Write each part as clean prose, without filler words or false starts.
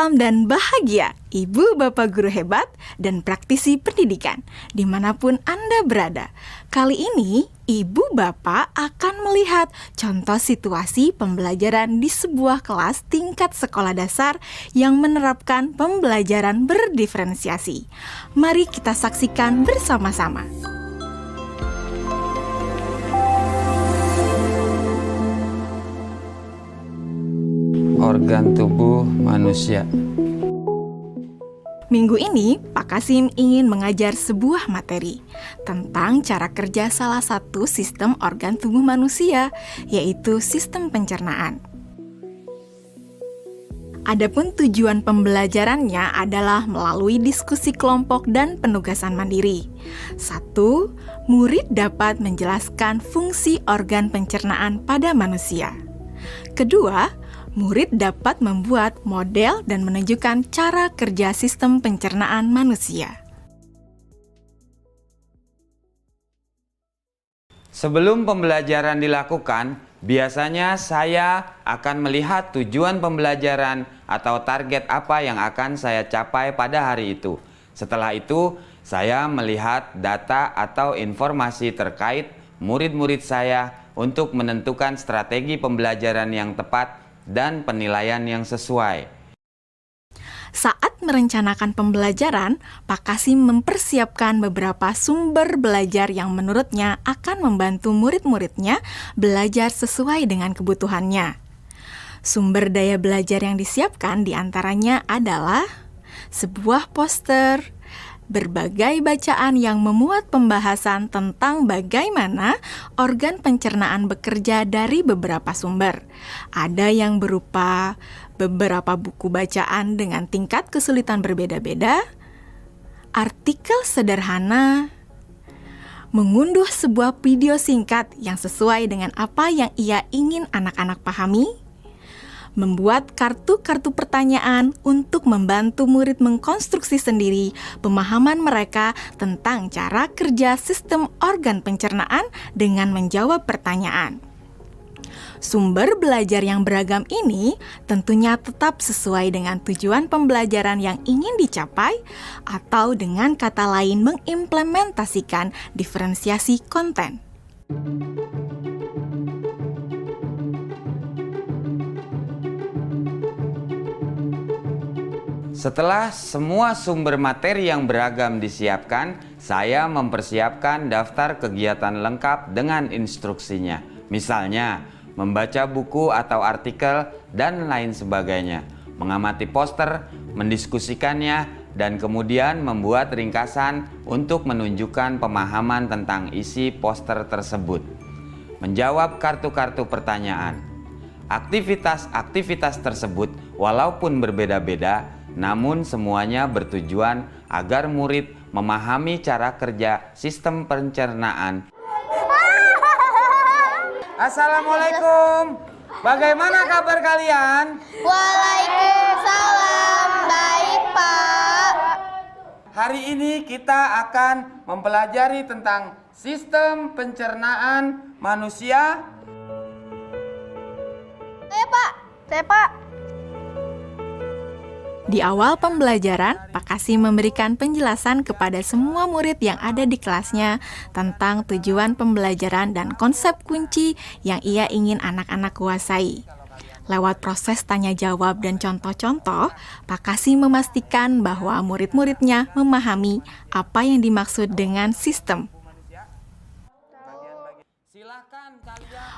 Salam dan bahagia, Ibu Bapak Guru hebat dan praktisi pendidikan, dimanapun Anda berada. Kali ini, Ibu Bapak akan melihat contoh situasi pembelajaran di sebuah kelas tingkat sekolah dasar yang menerapkan pembelajaran berdiferensiasi. Mari kita saksikan bersama-sama. Organ tubuh manusia. Minggu ini, Pak Kasim ingin mengajar sebuah materi tentang cara kerja salah satu sistem organ tubuh manusia, yaitu sistem pencernaan. Adapun tujuan pembelajarannya adalah melalui diskusi kelompok dan penugasan mandiri. 1. Murid dapat menjelaskan fungsi organ pencernaan pada manusia. Kedua, murid dapat membuat model dan menunjukkan cara kerja sistem pencernaan manusia. Sebelum pembelajaran dilakukan, biasanya saya akan melihat tujuan pembelajaran atau target apa yang akan saya capai pada hari itu. Setelah itu, saya melihat data atau informasi terkait murid-murid saya untuk menentukan strategi pembelajaran yang tepat dan penilaian yang sesuai. Saat merencanakan pembelajaran, Pak Kasim mempersiapkan beberapa sumber belajar yang menurutnya akan membantu murid-muridnya belajar sesuai dengan kebutuhannya. Sumber daya belajar yang disiapkan diantaranya adalah sebuah poster, berbagai bacaan yang memuat pembahasan tentang bagaimana organ pencernaan bekerja dari beberapa sumber. Ada yang berupa beberapa buku bacaan dengan tingkat kesulitan berbeda-beda, artikel sederhana, mengunduh sebuah video singkat yang sesuai dengan apa yang ia ingin anak-anak pahami, membuat kartu-kartu pertanyaan untuk membantu murid mengkonstruksi sendiri pemahaman mereka tentang cara kerja sistem organ pencernaan dengan menjawab pertanyaan. Sumber belajar yang beragam ini tentunya tetap sesuai dengan tujuan pembelajaran yang ingin dicapai, atau dengan kata lain mengimplementasikan diferensiasi konten. Setelah semua sumber materi yang beragam disiapkan, saya mempersiapkan daftar kegiatan lengkap dengan instruksinya. Misalnya, membaca buku atau artikel dan lain sebagainya, mengamati poster, mendiskusikannya, dan kemudian membuat ringkasan untuk menunjukkan pemahaman tentang isi poster tersebut. Menjawab kartu-kartu pertanyaan. Aktivitas-aktivitas tersebut walaupun berbeda-beda, namun semuanya bertujuan agar murid memahami cara kerja sistem pencernaan. Assalamualaikum. Bagaimana kabar kalian? Waalaikumsalam. Baik, Pak. Hari ini kita akan mempelajari tentang sistem pencernaan manusia. Saya, Pak. Di awal pembelajaran, Pak Kasim memberikan penjelasan kepada semua murid yang ada di kelasnya tentang tujuan pembelajaran dan konsep kunci yang ia ingin anak-anak kuasai. Lewat proses tanya-jawab dan contoh-contoh, Pak Kasim memastikan bahwa murid-muridnya memahami apa yang dimaksud dengan sistem.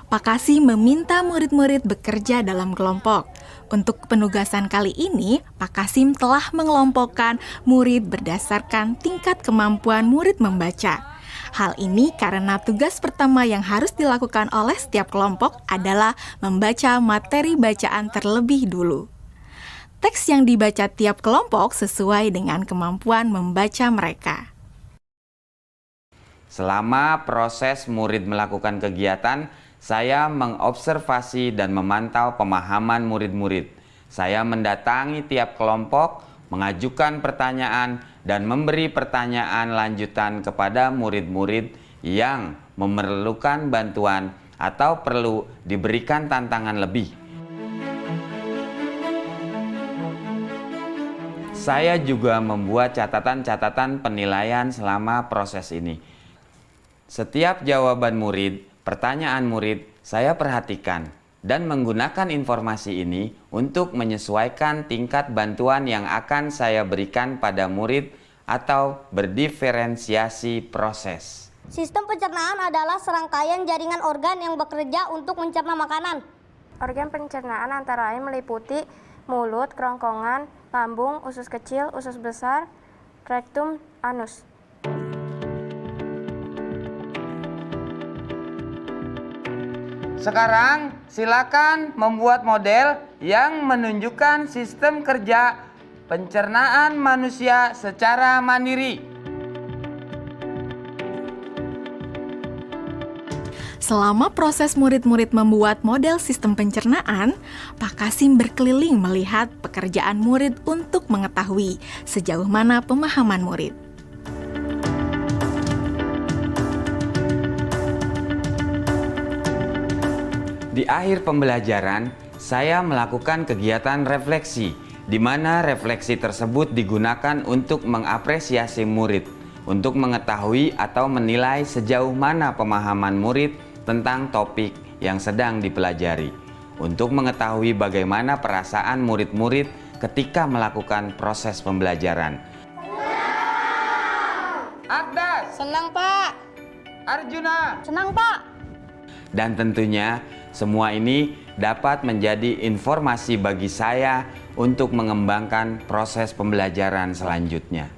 Pak Kasim meminta murid-murid bekerja dalam kelompok. Untuk penugasan kali ini, Pak Kasim telah mengelompokkan murid berdasarkan tingkat kemampuan murid membaca. Hal ini karena tugas pertama yang harus dilakukan oleh setiap kelompok adalah membaca materi bacaan terlebih dulu. Teks yang dibaca tiap kelompok sesuai dengan kemampuan membaca mereka. Selama proses murid melakukan kegiatan, saya mengobservasi dan memantau pemahaman murid-murid. Saya mendatangi tiap kelompok, mengajukan pertanyaan, dan memberi pertanyaan lanjutan kepada murid-murid yang memerlukan bantuan atau perlu diberikan tantangan lebih. Saya juga membuat catatan-catatan penilaian selama proses ini. Setiap jawaban murid, pertanyaan murid, saya perhatikan dan menggunakan informasi ini untuk menyesuaikan tingkat bantuan yang akan saya berikan pada murid atau berdiferensiasi proses. Sistem pencernaan adalah serangkaian jaringan organ yang bekerja untuk mencerna makanan. Organ pencernaan antara lain meliputi mulut, kerongkongan, lambung, usus kecil, usus besar, rektum, anus. Sekarang silakan membuat model yang menunjukkan sistem kerja pencernaan manusia secara mandiri. Selama proses murid-murid membuat model sistem pencernaan, Pak Kasim berkeliling melihat pekerjaan murid untuk mengetahui sejauh mana pemahaman murid. Di akhir pembelajaran, saya melakukan kegiatan refleksi, di mana refleksi tersebut digunakan untuk mengapresiasi murid, untuk mengetahui atau menilai sejauh mana pemahaman murid tentang topik yang sedang dipelajari, untuk mengetahui bagaimana perasaan murid-murid ketika melakukan proses pembelajaran. Agdas, Senang, Pak. Arjuna, Senang, Pak. dan tentunya semua ini dapat menjadi informasi bagi saya untuk mengembangkan proses pembelajaran selanjutnya.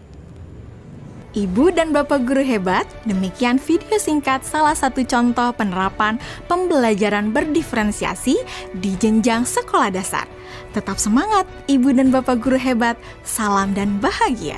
Ibu dan Bapak guru hebat, demikian video singkat salah satu contoh penerapan pembelajaran berdiferensiasi di jenjang sekolah dasar. Tetap semangat, Ibu dan Bapak guru hebat. Salam dan bahagia.